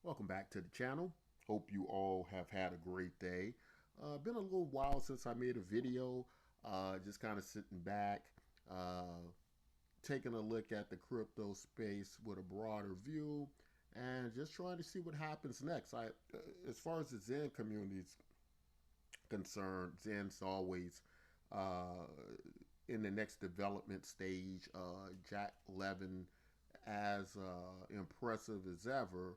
Welcome back to the channel. Hope you all have had a great day. Been a little while since I made a video. Just kind of sitting back, uh, taking a look at the crypto space with a broader view, and just trying to see what happens next. As far as the Zen community is concerned, Zen's always uh, in the next development stage. Jack Levin, as impressive as ever,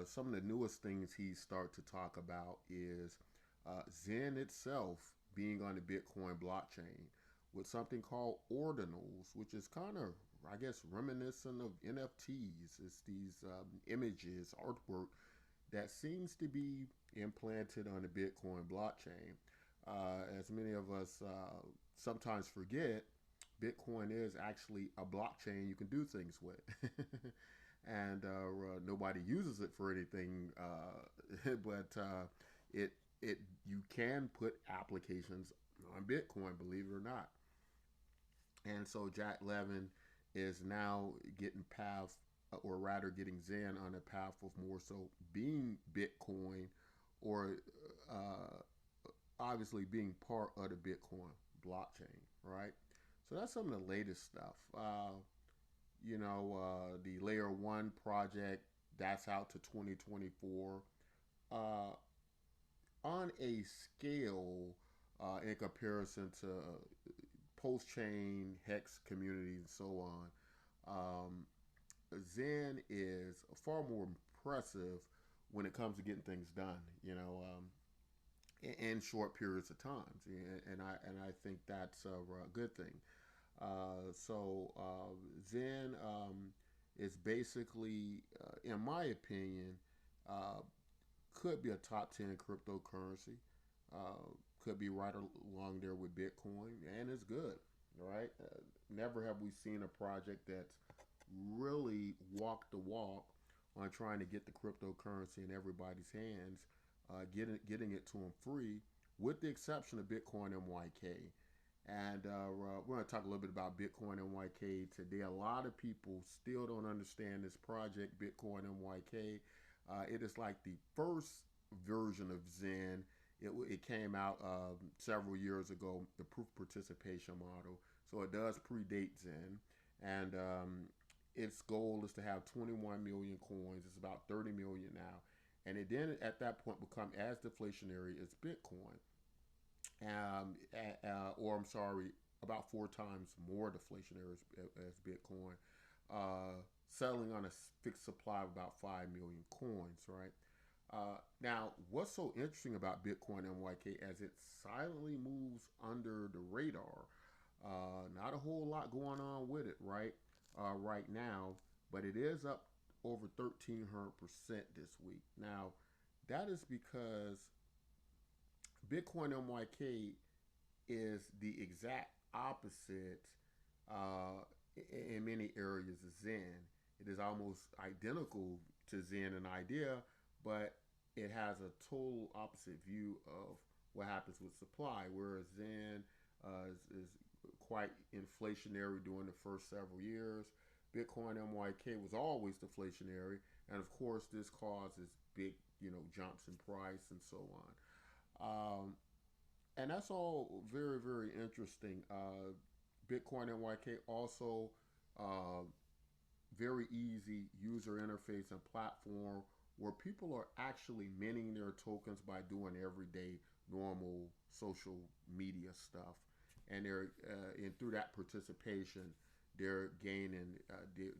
some of the newest things he start to talk about is Zen itself being on the Bitcoin blockchain with something called Ordinals, which is kind of, I guess, reminiscent of NFTs. It's these images, artwork that seems to be implanted on the Bitcoin blockchain. As many of us sometimes forget, Bitcoin is actually a blockchain you can do things with. And nobody uses it for anything, but it you can put applications on Bitcoin, believe it or not. And so Jack Levin is now getting path, or rather getting Zen on a path of more so being Bitcoin, or uh, obviously being part of the Bitcoin blockchain, right? So that's some of the latest stuff. The Layer 1 project, that's out to 2024. Uh, on a scale in comparison to post chain, Hex community, and so on, Zen is far more impressive when it comes to getting things done, in short periods of times. And I think that's a good thing. Zen is basically, in my opinion, uh, could be a top 10 cryptocurrency. Could be right along there with Bitcoin, and it's good, right? Never have we seen a project that's really walked the walk on trying to get the cryptocurrency in everybody's hands, getting it to them free, with the exception of Bitcoin MYK. And we're going to talk a little bit about Bitcoin MYK today. A lot of people still don't understand this project, Bitcoin MYK. It is like the first version of Zen. It came out several years ago, the proof participation model. So it does predate Zen. And its goal is to have 21 million coins. It's about 30 million now. And it then at that point become as deflationary as Bitcoin. Or I'm sorry, about four times more deflationary as Bitcoin, settling on a fixed supply of about 5 million coins, right? Now, what's so interesting about Bitcoin MYK as it silently moves under the radar? Not a whole lot going on with it, right? Right now, but it is up over 1,300% this week. Now, that is because Bitcoin MYK is the exact opposite uh, in many areas of Zen. It is almost identical to Zen in idea, but it has a total opposite view of what happens with supply, whereas Zen is quite inflationary during the first several years. Bitcoin MYK was always deflationary, and of course, this causes big, jumps in price and so on. And that's all very, very interesting. Bitcoin NYK also uh, very easy user interface and platform where people are actually minting their tokens by doing everyday normal social media stuff, and and through that participation, they're gaining,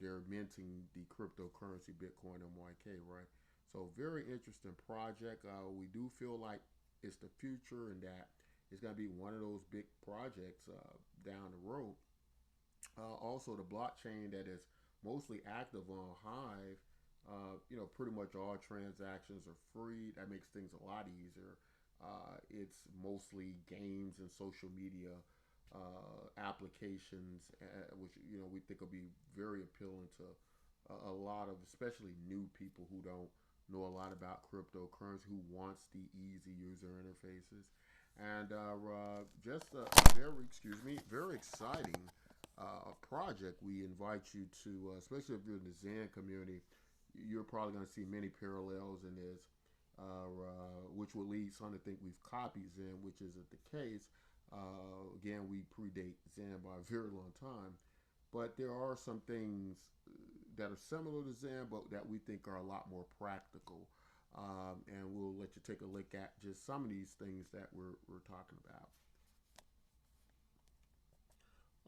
they're minting the cryptocurrency Bitcoin MYK, right? So very interesting project. We do feel like it's the future, and that it's going to be one of those big projects down the road. Also, the blockchain that is mostly active on Hive, pretty much all transactions are free. That makes things a lot easier. It's mostly games and social media applications, which we think will be very appealing to a lot of, especially new people who don't know a lot about cryptocurrency, who wants the easy user interfaces, and just a very exciting project. We invite you to, especially if you're in the Zen community, you're probably going to see many parallels in this, which will lead some to think we've copied Zen, which isn't the case. Again, we predate Zen by a very long time, but there are some things that are similar to Zen, but that we think are a lot more practical. And we'll let you take a look at just some of these things that we're talking about.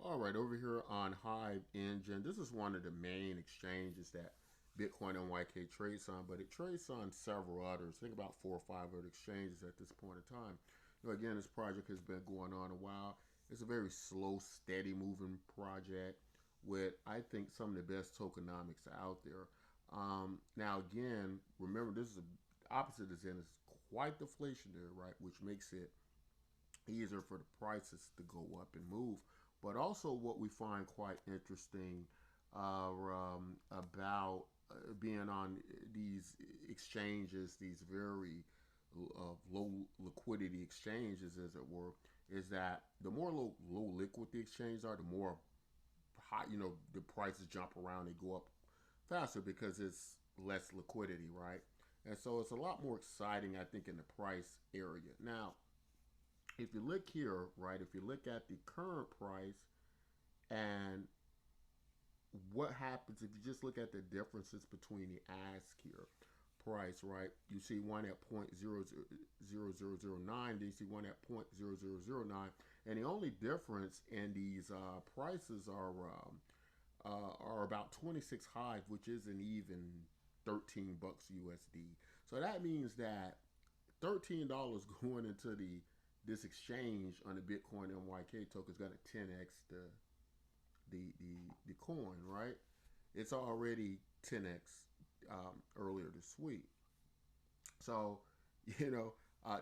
All right, over here on Hive Engine, this is one of the main exchanges that Bitcoin NYK trades on, but it trades on several others. Think about 4 or 5 other exchanges at this point in time. Again, this project has been going on a while. It's a very slow, steady moving project with, I think, some of the best tokenomics out there. Now, again, remember, this is the opposite of Zen. It's quite deflationary, right? Which makes it easier for the prices to go up and move. But also, what we find quite interesting about being on these exchanges, these very low liquidity exchanges, as it were, is that the more low liquid the exchanges are, the more high, the prices jump around, they go up faster because it's less liquidity, right? And so it's a lot more exciting, I think, in the price area. Now, if you look here, right, if you look at the current price and what happens if you just look at the differences between the ask here price, right? You see one at 0.00009, then you see one at 0.0009, and the only difference in these prices are about 26 Hive, which isn't even $13 USD. So that means that $13 going into this exchange on the Bitcoin NYK token is going to 10x the coin, right? It's already 10x earlier this week. So,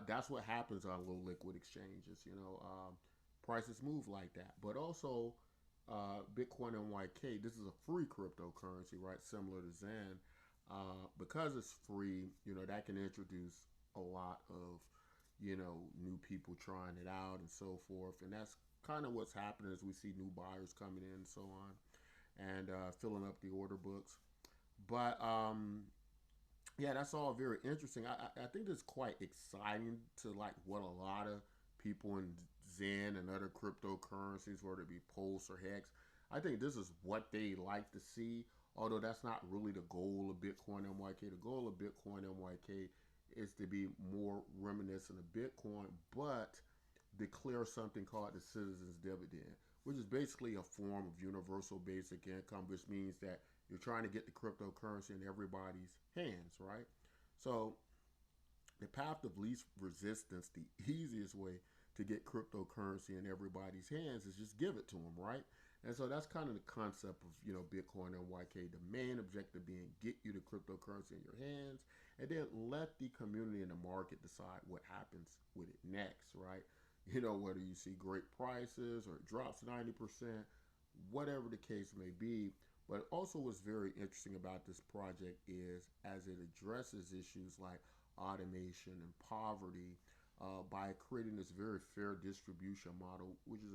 that's what happens on low liquid exchanges. Prices move like that. But also, Bitcoin NYK, this is a free cryptocurrency, right? Similar to Zen. Because it's free, that can introduce a lot of, new people trying it out and so forth. And that's kind of what's happening as we see new buyers coming in and so on, and filling up the order books. But yeah, that's all very interesting. I think it's quite exciting to like what a lot of people in Zen and other cryptocurrencies, whether it be Pulse or Hex, I think this is what they like to see. Although that's not really the goal of Bitcoin NYK. The goal of Bitcoin NYK is to be more reminiscent of Bitcoin, but declare something called the citizens dividend, which is basically a form of universal basic income, which means that you're trying to get the cryptocurrency in everybody's hands, right? So the path of least resistance, the easiest way to get cryptocurrency in everybody's hands is just give it to them, right? And so that's kind of the concept of, Bitcoin NYK. The main objective being get you the cryptocurrency in your hands, and then let the community and the market decide what happens with it next, right? Whether you see great prices or it drops 90%, whatever the case may be. But also what's very interesting about this project is as it addresses issues like automation and poverty by creating this very fair distribution model, which is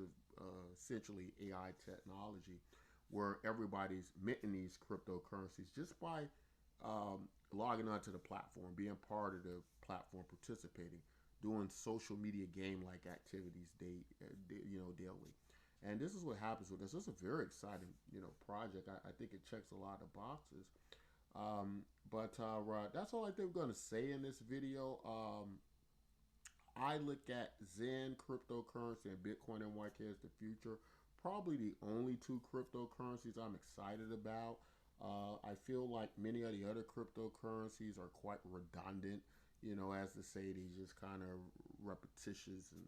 essentially AI technology, where everybody's minting these cryptocurrencies just by logging onto the platform, being part of the platform, participating, doing social media game-like activities daily. And this is what happens with this. This is a very exciting, project. I think it checks a lot of boxes. But that's all I think we're going to say in this video. I look at Zen cryptocurrency and Bitcoin NYK as the future. Probably the only two cryptocurrencies I'm excited about. I feel like many of the other cryptocurrencies are quite redundant. As to say, they just kind of repetitious and,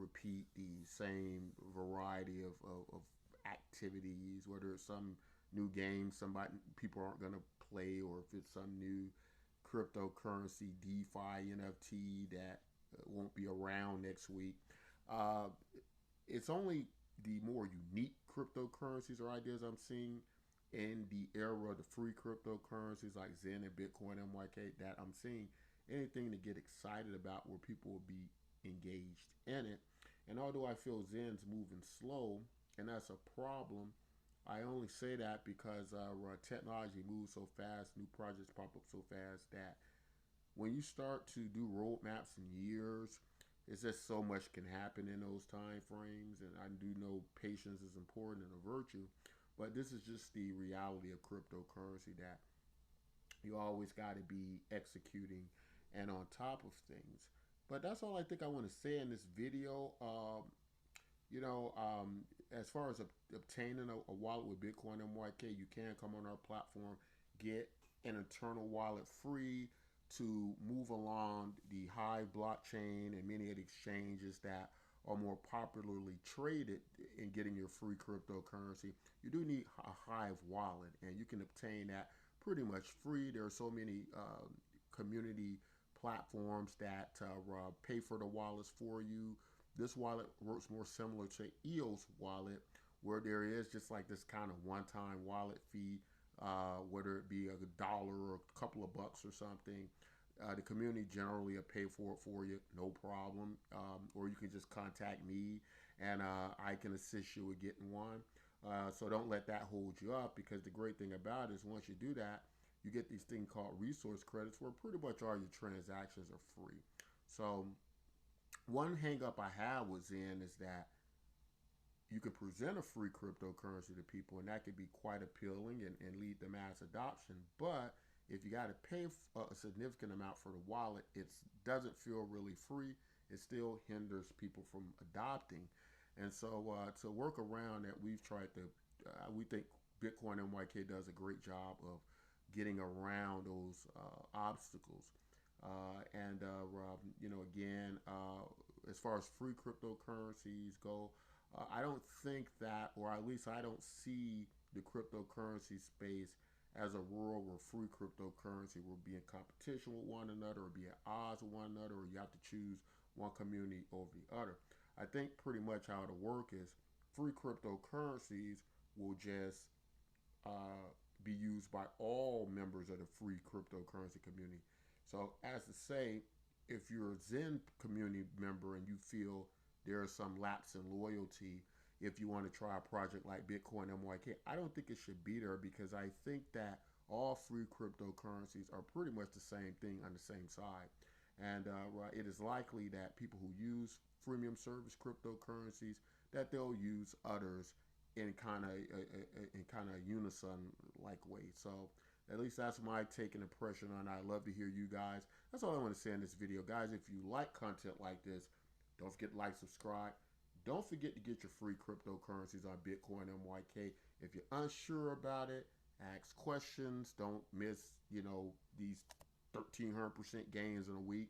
repeat the same variety of activities, whether it's some new game people aren't going to play, or if it's some new cryptocurrency, DeFi, NFT that won't be around next week. It's only the more unique cryptocurrencies or ideas I'm seeing in the era of the free cryptocurrencies like Zen and Bitcoin NYK that I'm seeing anything to get excited about where people will be engaged in it. And although I feel Zen's moving slow, and that's a problem, I only say that because technology moves so fast, new projects pop up so fast that when you start to do roadmaps in years, it's just so much can happen in those time frames. And I do know patience is important and a virtue, but this is just the reality of cryptocurrency that you always got to be executing and on top of things. But that's all I think I want to say in this video. You know, as far as obtaining a wallet with Btcmyk, you can come on our platform, get an internal wallet free to move along the Hive blockchain and many of the exchanges that are more popularly traded in getting your free cryptocurrency. You do need a Hive wallet, and you can obtain that pretty much free. There are so many community platforms that pay for the wallets for you. This wallet works more similar to EOS wallet, where there is just like this kind of one-time wallet fee, whether it be $1 or a couple of bucks or something. The community generally will pay for it for you, no problem. Or you can just contact me, and I can assist you with getting one. So don't let that hold you up, because the great thing about it is once you do that, you get these things called resource credits, where pretty much all your transactions are free. So one hang up I have was in is that you can present a free cryptocurrency to people, and that could be quite appealing and lead to mass adoption. But if you got to pay a significant amount for the wallet, it doesn't feel really free. It still hinders people from adopting. And so to work around that, we've tried to, we think Btcmyk does a great job of getting around those obstacles. You know, again, as far as free cryptocurrencies go, I don't think that, or at least I don't see the cryptocurrency space as a world where free cryptocurrency will be in competition with one another or be at odds with one another, or you have to choose one community over the other. I think pretty much how it'll work is free cryptocurrencies will just be used by all members of the free cryptocurrency community. So, as to say, if you're a Zen community member and you feel there is some lapse in loyalty, if you want to try a project like Btcmyk, I don't think it should be there, because I think that all free cryptocurrencies are pretty much the same thing on the same side. And it is likely that people who use freemium service cryptocurrencies, that they'll use others in kind of unison like way. So at least that's my take and impression on it. I'd love to hear you guys. That's all I want to say in this video, guys. If you like content like this, don't forget to like, subscribe. Don't forget to get your free cryptocurrencies on Btcmyk. If you're unsure about it, ask questions. Don't miss, you know, these 1,300% gains in a week.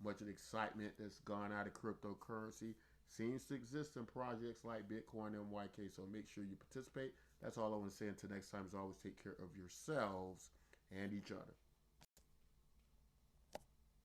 Much of the excitement that's gone out of cryptocurrency seems to exist in projects like Btcmyk. So make sure you participate. That's all I want to say. Until next time, as always, take care of yourselves and each other.